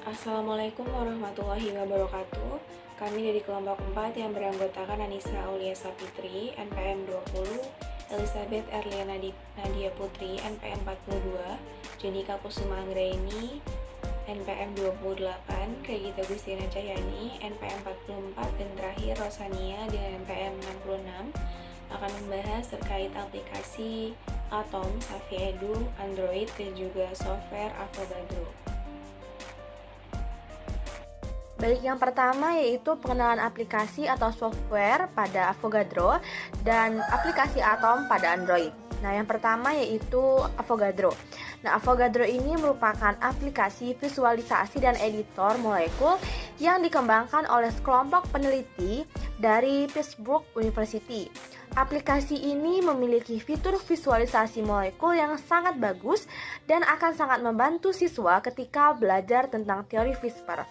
Assalamualaikum warahmatullahi wabarakatuh. Kami dari kelompok 4 yang beranggotakan Anissa Aulia Sapitri, NPM 20, Elizabeth Erliana Nadia Putri, NPM 42, Jenika Kusuma Anggraini, NPM 28, Regita Gustina Cahyani, NPM 44, dan terakhir Rosania dengan NPM 66 akan membahas terkait aplikasi Atom, Safi Edu, Android, dan juga software Avogadro. Baik, yang pertama yaitu pengenalan aplikasi atau software pada Avogadro dan aplikasi Atom pada Android. Nah, yang pertama yaitu Avogadro. Nah, Avogadro ini merupakan aplikasi visualisasi dan editor molekul yang dikembangkan oleh sekelompok peneliti dari Pittsburgh University. Aplikasi ini memiliki fitur visualisasi molekul yang sangat bagus dan akan sangat membantu siswa ketika belajar tentang teori CRISPR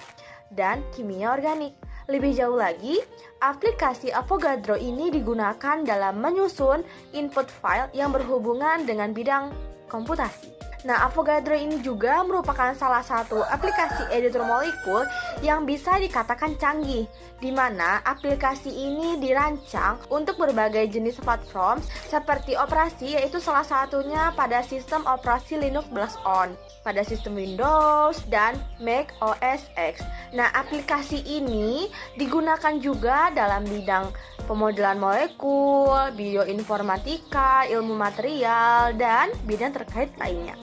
dan kimia organik. Lebih jauh lagi, aplikasi Avogadro ini digunakan dalam menyusun input file yang berhubungan dengan bidang komputasi. Nah, Avogadro ini juga merupakan salah satu aplikasi editor molekul yang bisa dikatakan canggih, di mana aplikasi ini dirancang untuk berbagai jenis platform seperti operasi, yaitu salah satunya pada sistem operasi Linux Plus On, pada sistem Windows dan Mac OS X. Nah, aplikasi ini digunakan juga dalam bidang pemodelan molekul, bioinformatika, ilmu material, dan bidang terkait lainnya.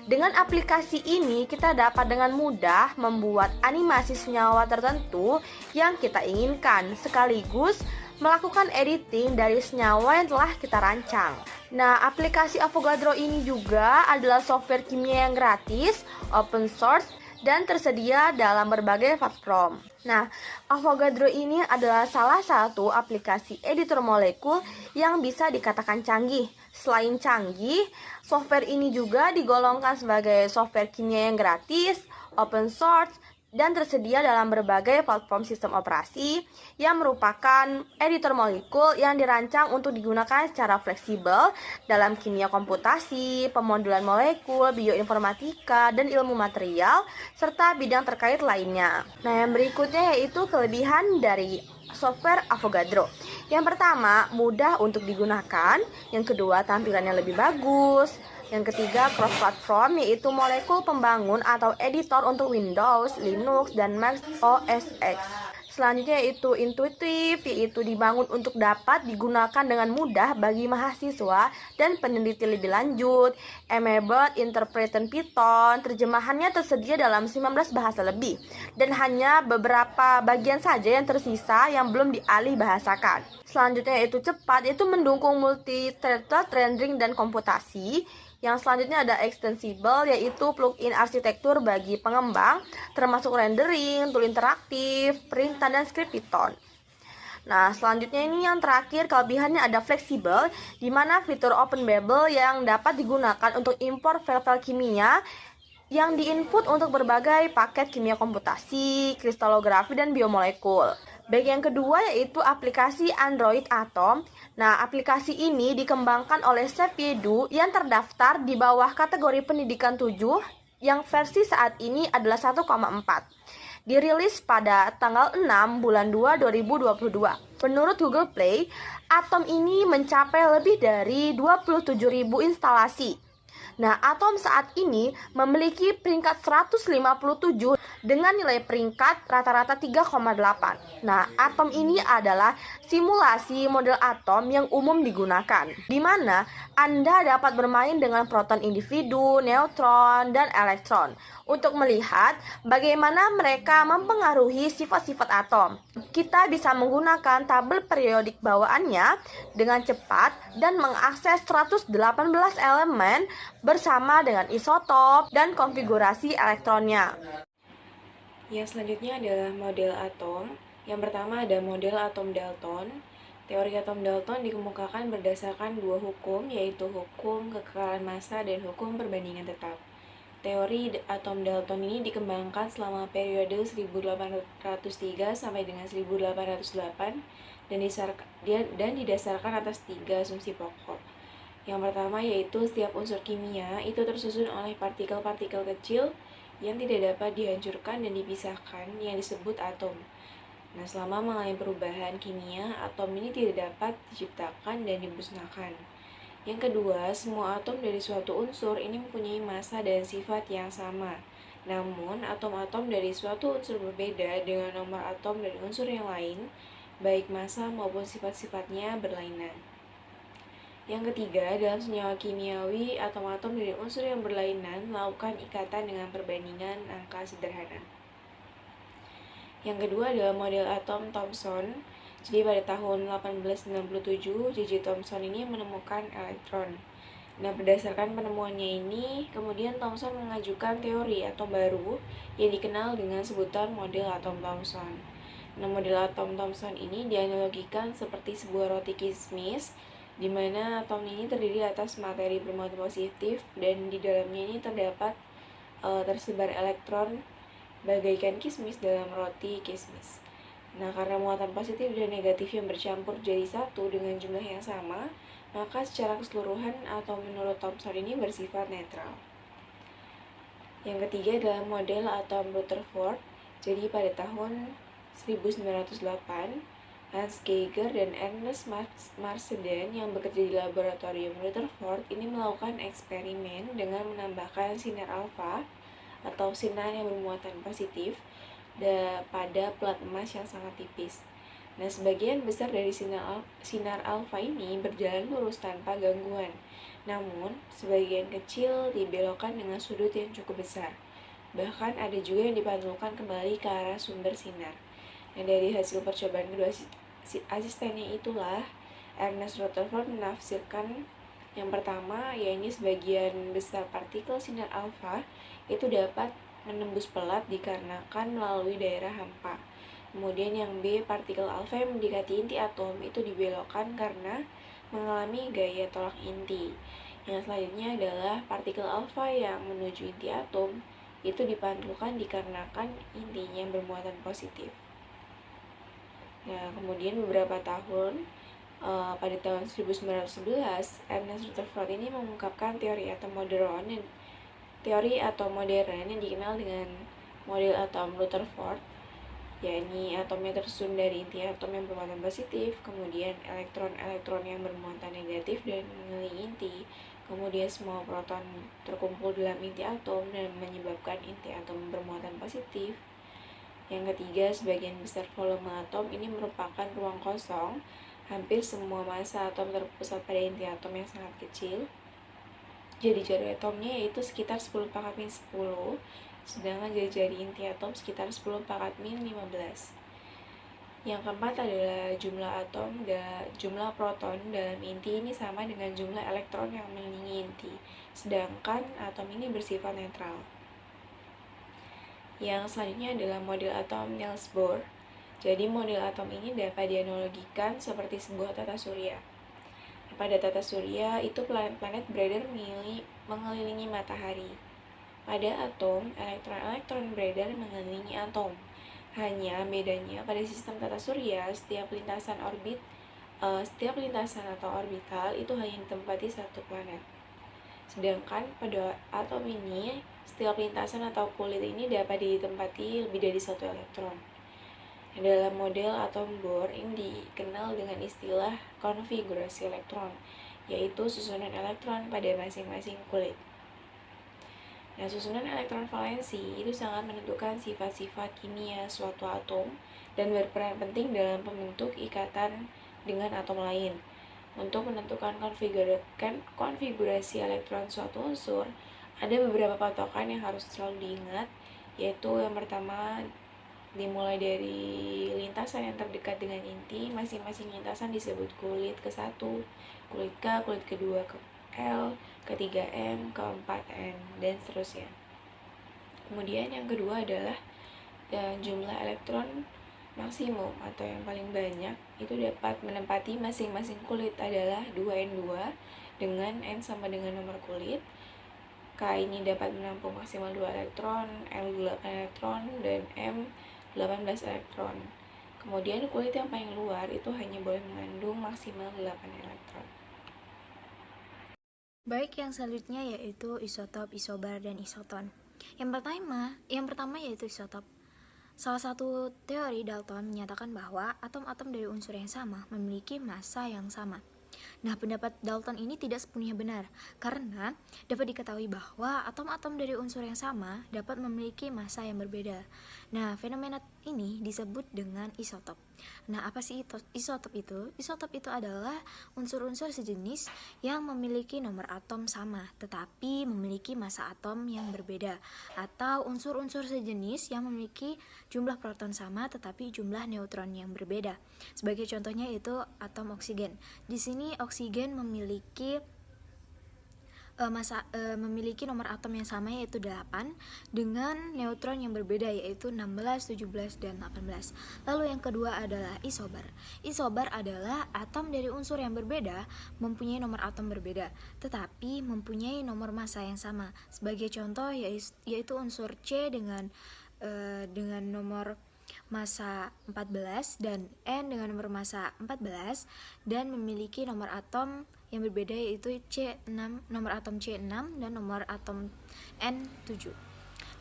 Dengan aplikasi ini, kita dapat dengan mudah membuat animasi senyawa tertentu yang kita inginkan, sekaligus melakukan editing dari senyawa yang telah kita rancang. Nah, aplikasi Avogadro ini juga adalah software kimia yang gratis, open source, dan tersedia dalam berbagai platform. Nah, Avogadro ini adalah salah satu aplikasi editor molekul yang bisa dikatakan canggih. Selain canggih, software ini juga digolongkan sebagai software kimia yang gratis, open source, dan tersedia dalam berbagai platform sistem operasi yang merupakan editor molekul yang dirancang untuk digunakan secara fleksibel dalam kimia komputasi, pemodelan molekul, bioinformatika, dan ilmu material, serta bidang terkait lainnya. Nah, yang berikutnya yaitu kelebihan dari software Avogadro. Yang pertama, mudah untuk digunakan. Yang kedua, tampilannya lebih bagus. Yang ketiga, cross-platform, yaitu molekul pembangun atau editor untuk Windows, Linux, dan Mac OS X. Selanjutnya yaitu intuitif, yaitu dibangun untuk dapat digunakan dengan mudah bagi mahasiswa dan peneliti lebih lanjut. Embedded Interpreted Python, terjemahannya tersedia dalam 19 bahasa lebih, dan hanya beberapa bagian saja yang tersisa yang belum dialih bahasakan. Selanjutnya yaitu cepat, yaitu mendukung multi-threaded rendering dan komputasi. Yang selanjutnya ada extensible, yaitu plugin arsitektur bagi pengembang, termasuk rendering, tool interaktif, perintan, dan script Python. Nah, selanjutnya ini yang terakhir, kelebihannya ada fleksibel, di mana fitur Open Babel yang dapat digunakan untuk impor file-file kimia yang diinput untuk berbagai paket kimia komputasi, kristalografi, dan biomolekul. Baik, yang kedua yaitu aplikasi Android Atom. Nah, aplikasi ini dikembangkan oleh Safi Edu yang terdaftar di bawah kategori pendidikan 7 yang versi saat ini adalah 1,4. Dirilis pada tanggal 6 bulan 2 2022. Menurut Google Play, Atom ini mencapai lebih dari 27.000 instalasi. Nah, Atom saat ini memiliki peringkat 157 dengan nilai peringkat rata-rata 3,8. Nah, Atom ini adalah simulasi model atom yang umum digunakan, di mana Anda dapat bermain dengan proton individu, neutron, dan elektron untuk melihat bagaimana mereka mempengaruhi sifat-sifat atom. Kita bisa menggunakan tabel periodik bawaannya dengan cepat dan mengakses 118 elemen bersama dengan isotop dan konfigurasi elektronnya. Yang selanjutnya adalah model atom. Yang pertama ada model atom Dalton. Teori atom Dalton dikemukakan berdasarkan dua hukum, yaitu hukum kekekalan massa dan hukum perbandingan tetap. Teori atom Dalton ini dikembangkan selama periode 1803 sampai dengan 1808 dan didasarkan atas tiga asumsi pokok. Yang pertama yaitu setiap unsur kimia itu tersusun oleh partikel-partikel kecil yang tidak dapat dihancurkan dan dipisahkan yang disebut atom. Nah, selama mengalami perubahan kimia, atom ini tidak dapat diciptakan dan dimusnahkan. Yang kedua, semua atom dari suatu unsur ini mempunyai massa dan sifat yang sama. Namun, atom-atom dari suatu unsur berbeda dengan nomor atom dari unsur yang lain, baik massa maupun sifat-sifatnya berlainan. Yang ketiga, dalam senyawa kimiawi, atom-atom dari unsur yang berlainan melakukan ikatan dengan perbandingan angka sederhana. Yang kedua adalah model atom Thomson. Jadi pada tahun 1897, J.J. Thomson ini menemukan elektron. Nah, berdasarkan penemuannya ini, kemudian Thomson mengajukan teori atom baru yang dikenal dengan sebutan model atom Thomson. Nah, model atom Thomson ini dianalogikan seperti sebuah roti kismis, di mana atom ini terdiri atas materi bermuatan positif dan di dalamnya ini terdapat tersebar elektron bagaikan kismis dalam roti kismis. Nah, karena muatan positif dan negatif yang bercampur jadi satu dengan jumlah yang sama, maka secara keseluruhan atau menurut Thomson ini bersifat netral. Yang ketiga adalah model atom Rutherford. Jadi pada tahun 1908, Hans Geiger dan Ernest Marsden yang bekerja di laboratorium Rutherford ini melakukan eksperimen dengan menambahkan sinar alfa atau sinar yang bermuatan positif pada plat emas yang sangat tipis. Nah, sebagian besar dari sinar alfa ini berjalan lurus tanpa gangguan. Namun, sebagian kecil dibelokkan dengan sudut yang cukup besar. Bahkan ada juga yang dipantulkan kembali ke arah sumber sinar. Nah, dari hasil percobaan kedua asistennya itulah Ernest Rutherford menafsirkan yang pertama, yaitu sebagian besar partikel sinar alfa itu dapat menembus pelat dikarenakan melalui daerah hampa. Kemudian yang B, partikel alfa yang mendekati inti atom itu dibelokkan karena mengalami gaya tolak inti. Yang selanjutnya adalah partikel alfa yang menuju inti atom itu dipantulkan dikarenakan intinya bermuatan positif. Nah, kemudian beberapa tahun pada tahun 1911, Ernest Rutherford ini mengungkapkan teori atom modern yang dikenal dengan model atom Rutherford, yakni atomnya tersusun dari inti atom yang bermuatan positif, kemudian elektron-elektron yang bermuatan negatif dan mengelilingi inti, kemudian semua proton terkumpul dalam inti atom dan menyebabkan inti atom bermuatan positif. Yang ketiga, sebagian besar volume atom ini merupakan ruang kosong. Hampir semua massa atom terpusat pada inti atom yang sangat kecil. Jadi jari atomnya yaitu sekitar 10 pangkat min 10, sedangkan jari-jari inti atom sekitar 10 pangkat min 15. Yang keempat adalah jumlah proton dalam inti ini sama dengan jumlah elektron yang mengelilingi inti, sedangkan atom ini bersifat netral. Yang selanjutnya adalah model atom Niels Bohr. Jadi model atom ini dapat dianalogikan seperti sebuah tata surya. Pada tata surya itu planet-planet beredar mengelilingi matahari. Pada atom, elektron-elektron beredar mengelilingi atom. Hanya bedanya pada sistem tata surya, setiap lintasan atau orbital itu hanya ditempati satu planet. Sedangkan pada atom ini, setiap lintasan atau kulit ini dapat ditempati lebih dari satu elektron. Dalam model atom Bohr ini dikenal dengan istilah konfigurasi elektron, yaitu susunan elektron pada masing-masing kulit. Nah, susunan elektron valensi itu sangat menentukan sifat-sifat kimia suatu atom dan berperan penting dalam pembentuk ikatan dengan atom lain. Untuk menentukan konfigurasi elektron suatu unsur, ada beberapa patokan yang harus selalu diingat, yaitu yang pertama dimulai dari lintasan yang terdekat dengan inti. Masing-masing lintasan disebut kulit ke-1, kulit K, kulit kedua ke L, ketiga M, keempat N, dan seterusnya. Kemudian yang kedua adalah jumlah elektron maksimum atau yang paling banyak itu dapat menempati masing-masing kulit adalah 2N2 dengan N sama dengan nomor kulit. K ini dapat menampung maksimal 2 elektron, L 8 elektron, dan M 18 elektron. Kemudian kulit yang paling luar itu hanya boleh mengandung maksimal 8 elektron. Baik, yang selanjutnya yaitu isotop, isobar, dan isoton. Yang pertama yaitu isotop. Salah satu teori Dalton menyatakan bahwa atom-atom dari unsur yang sama memiliki massa yang sama. Nah, pendapat Dalton ini tidak sepenuhnya benar, karena dapat diketahui bahwa atom-atom dari unsur yang sama dapat memiliki massa yang berbeda. Nah, fenomena ini disebut dengan isotop. Nah, apa sih isotop itu? Isotop itu adalah unsur-unsur sejenis yang memiliki nomor atom sama, tetapi memiliki massa atom yang berbeda, atau unsur-unsur sejenis yang memiliki jumlah proton sama, tetapi jumlah neutron yang berbeda. Sebagai contohnya itu atom oksigen. Di sini oksigen memiliki memiliki nomor atom yang sama yaitu 8 dengan neutron yang berbeda yaitu 16, 17, dan 18. Lalu yang kedua adalah isobar. Isobar adalah atom dari unsur yang berbeda mempunyai nomor atom berbeda tetapi mempunyai nomor massa yang sama. Sebagai contoh yaitu unsur C dengan nomor massa 14 dan N dengan nomor massa 14 dan memiliki nomor atom yang berbeda yaitu nomor atom C6 dan nomor atom N7.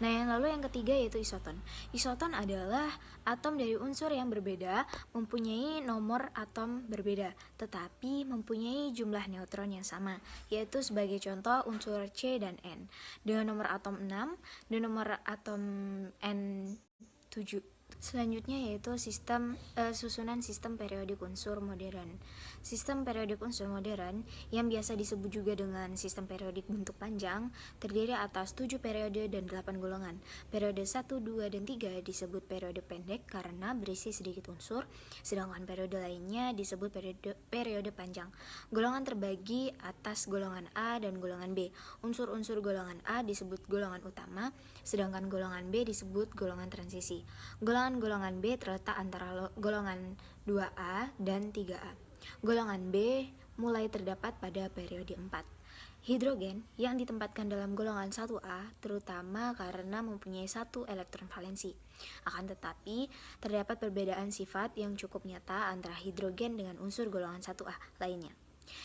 Nah, yang ketiga yaitu isoton. Isoton adalah atom dari unsur yang berbeda mempunyai nomor atom berbeda tetapi mempunyai jumlah neutron yang sama, yaitu sebagai contoh unsur C dan N dengan nomor atom 6 dan nomor atom N7. Selanjutnya yaitu susunan sistem periodik unsur modern. Sistem periodik unsur modern yang biasa disebut juga dengan sistem periodik bentuk panjang terdiri atas 7 periode dan 8 golongan. Periode 1, 2, dan 3 disebut periode pendek karena berisi sedikit unsur, sedangkan periode lainnya disebut periode panjang. Golongan terbagi atas golongan A dan golongan B. Unsur-unsur golongan A disebut golongan utama, sedangkan golongan B disebut golongan transisi. Golongan B terletak antara golongan 2A dan 3A. Golongan B mulai terdapat pada periode 4. Hidrogen yang ditempatkan dalam golongan 1A terutama karena mempunyai 1 elektron valensi. Akan tetapi, terdapat perbedaan sifat yang cukup nyata antara hidrogen dengan unsur golongan 1A lainnya.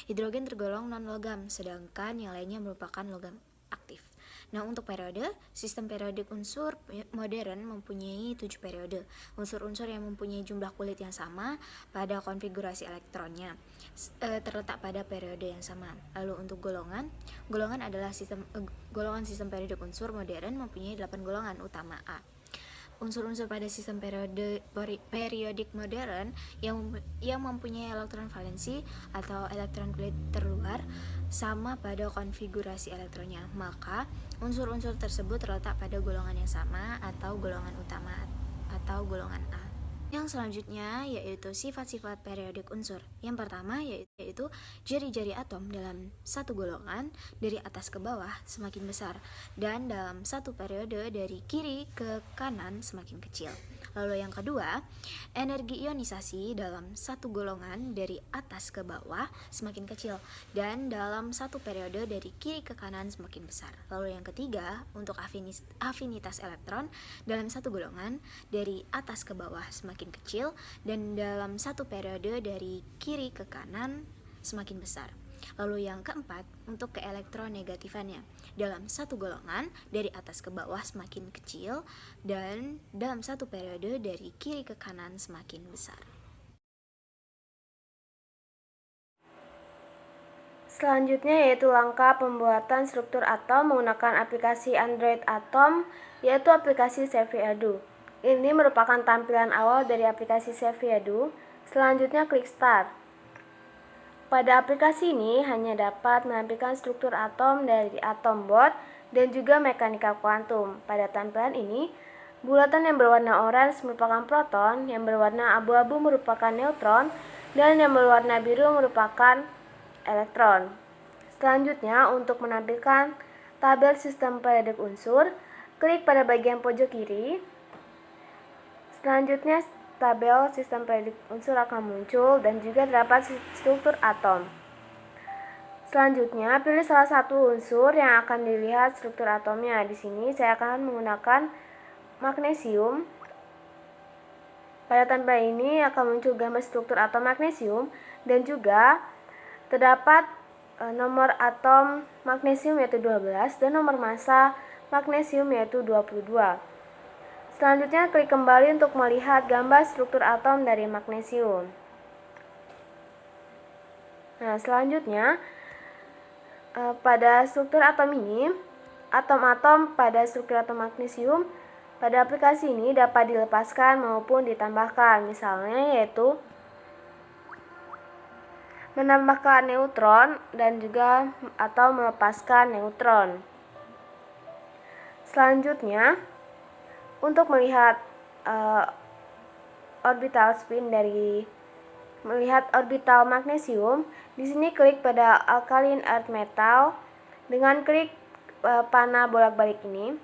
Hidrogen tergolong non-logam, sedangkan yang lainnya merupakan logam aktif. Nah, untuk periode, sistem periodik unsur modern mempunyai 7 periode. Unsur-unsur yang mempunyai jumlah kulit yang sama pada konfigurasi elektronnya terletak pada periode yang sama. Lalu untuk golongan adalah golongan sistem periodik unsur modern mempunyai 8 golongan utama A. Unsur-unsur pada sistem periodik modern yang mempunyai elektron valensi atau elektron kulit terluar sama pada konfigurasi elektronnya, maka unsur-unsur tersebut terletak pada golongan yang sama atau golongan utama atau golongan A. Yang selanjutnya yaitu sifat-sifat periodik unsur. Yang pertama yaitu jari-jari atom dalam satu golongan dari atas ke bawah semakin besar dan dalam satu periode dari kiri ke kanan semakin kecil. Lalu yang kedua, energi ionisasi dalam satu golongan dari atas ke bawah semakin kecil dan dalam satu periode dari kiri ke kanan semakin besar. Lalu yang ketiga, untuk afinitas elektron dalam satu golongan dari atas ke bawah semakin kecil dan dalam satu periode dari kiri ke kanan semakin besar. Lalu yang keempat, untuk keelektronegatifannya dalam satu golongan dari atas ke bawah semakin kecil dan dalam satu periode dari kiri ke kanan semakin besar. Selanjutnya yaitu langkah pembuatan struktur atom menggunakan aplikasi Android Atom, yaitu aplikasi SaveView. Ini merupakan tampilan awal dari aplikasi SaveView. Selanjutnya klik Start. Pada aplikasi ini hanya dapat menampilkan struktur atom dari atom board dan juga mekanika kuantum. Pada tampilan ini, bulatan yang berwarna oranye merupakan proton, yang berwarna abu-abu merupakan neutron, dan yang berwarna biru merupakan elektron. Selanjutnya, untuk menampilkan tabel sistem periodik unsur, klik pada bagian pojok kiri. Selanjutnya, tabel sistem periodik unsur akan muncul dan juga terdapat struktur atom. Selanjutnya, pilih salah satu unsur yang akan dilihat struktur atomnya. Di sini saya akan menggunakan magnesium. Pada tampilan ini akan muncul gambar struktur atom magnesium dan juga terdapat nomor atom magnesium yaitu 12 dan nomor massa magnesium yaitu 22. Selanjutnya klik kembali untuk melihat gambar struktur atom dari magnesium. Nah, selanjutnya pada struktur atom ini, atom-atom pada struktur atom magnesium pada aplikasi ini dapat dilepaskan maupun ditambahkan. Misalnya yaitu menambahkan neutron dan juga atau melepaskan neutron. Selanjutnya, untuk melihat orbital spin dari orbital magnesium, di sini klik pada alkaline earth metal dengan klik panah bolak-balik ini.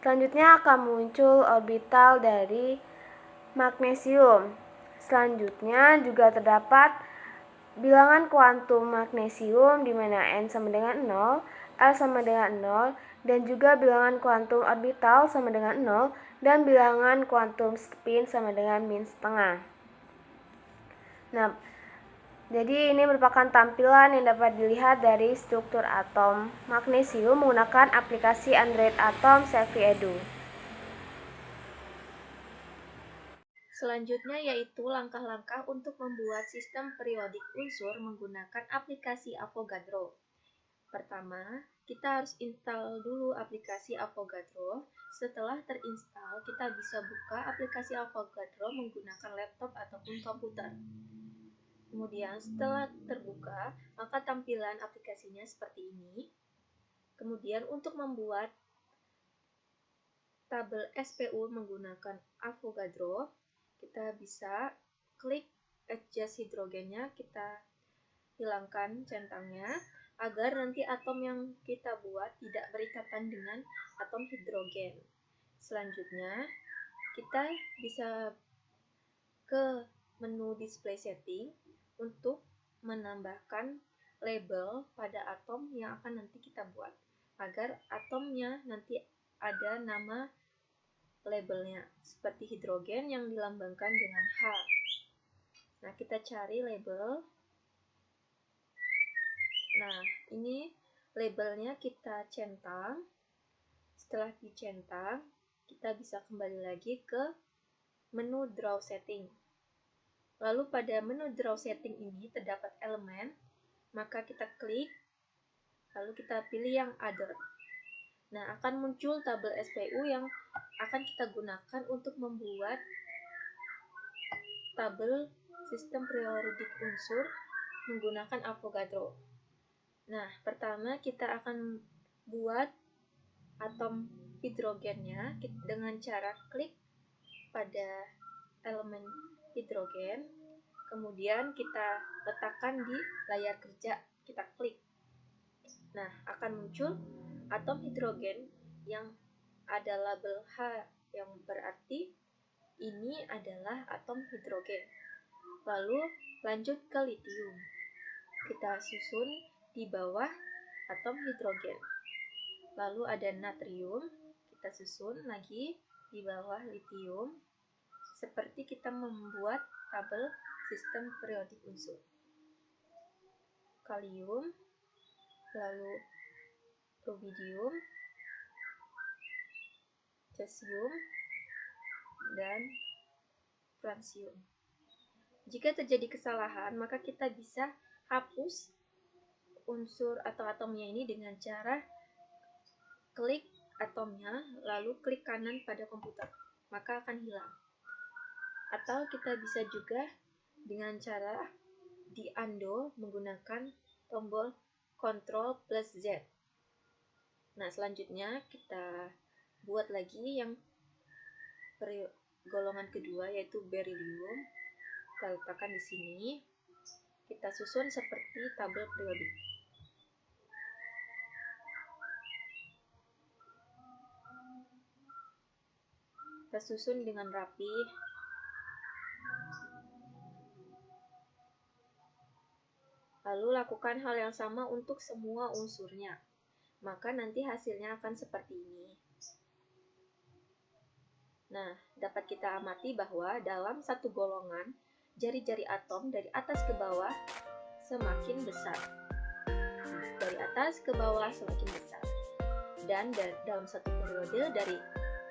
Selanjutnya akan muncul orbital dari magnesium. Selanjutnya juga terdapat bilangan kuantum magnesium di mana n sama dengan 0, L sama dengan 0, dan juga bilangan kuantum orbital sama dengan 0, dan bilangan kuantum spin sama dengan min setengah. Nah, jadi ini merupakan tampilan yang dapat dilihat dari struktur atom magnesium menggunakan aplikasi Android Atom Selfie Edu. Selanjutnya yaitu langkah-langkah untuk membuat sistem periodik unsur menggunakan aplikasi Avogadro. Pertama, kita harus install dulu aplikasi Avogadro. Setelah terinstall, kita bisa buka aplikasi Avogadro menggunakan laptop ataupun komputer. Kemudian setelah terbuka, maka tampilan aplikasinya seperti ini. Kemudian untuk membuat tabel SPU menggunakan Avogadro, kita bisa klik adjust hidrogennya, kita hilangkan centangnya agar nanti atom yang kita buat tidak berikatan dengan atom hidrogen. Selanjutnya, kita bisa ke menu display setting untuk menambahkan label pada atom yang akan nanti kita buat agar atomnya nanti ada nama labelnya seperti hidrogen yang dilambangkan dengan H. Nah, kita cari label. Nah, ini labelnya kita centang. Setelah dicentang, kita bisa kembali lagi ke menu draw setting. Lalu pada menu draw setting ini terdapat elemen, maka kita klik, lalu kita pilih yang other. Nah, akan muncul tabel SPU yang akan kita gunakan untuk membuat tabel sistem periodik unsur menggunakan Avogadro. Nah, pertama kita akan buat atom hidrogennya dengan cara klik pada elemen hidrogen, kemudian kita letakkan di layar kerja, kita klik. Nah, akan muncul atom hidrogen yang ada label H, yang berarti ini adalah atom hidrogen. Lalu lanjut ke litium. Kita susun di bawah atom hidrogen. Lalu ada natrium, kita susun lagi di bawah litium, seperti kita membuat tabel sistem periodik unsur. Kalium, lalu rubidium, cesium, dan francium. Jika terjadi kesalahan, maka kita bisa hapus unsur atau atomnya ini dengan cara klik atomnya, lalu klik kanan pada komputer, maka akan hilang. Atau kita bisa juga dengan cara di undo menggunakan tombol Ctrl plus Z. Nah, selanjutnya kita buat lagi yang golongan kedua, yaitu beryllium. Kita letakkan di sini. Kita susun seperti tabel periodik. Kita susun dengan rapi. Lalu lakukan hal yang sama untuk semua unsurnya. Maka nanti hasilnya akan seperti ini. Nah, dapat kita amati bahwa dalam satu golongan, jari-jari atom dari atas ke bawah semakin besar. Nah, dari atas ke bawah semakin besar. Dan dalam satu periode dari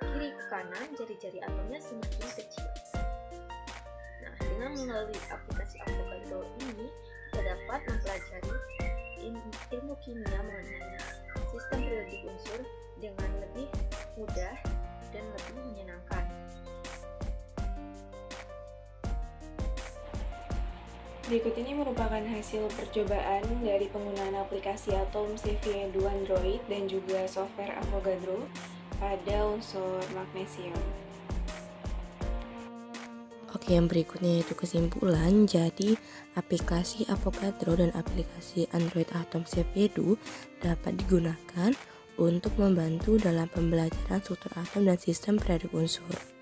kiri ke kanan, jari-jari atomnya semakin kecil. Nah, dengan melalui aplikasi Avogadro ini, kita dapat mempelajari ilmu kimia mengenai sistem periodik unsur dengan lebih mudah dan lebih menyenangkan. Berikut ini merupakan hasil percobaan dari penggunaan aplikasi Atom CV2 Android dan juga software Avogadro pada unsur magnesium. Oke, yang berikutnya yaitu kesimpulan. Jadi, aplikasi Avogadro dan aplikasi Android Atom CV2 dapat digunakan untuk membantu dalam pembelajaran struktur atom dan sistem periodik unsur.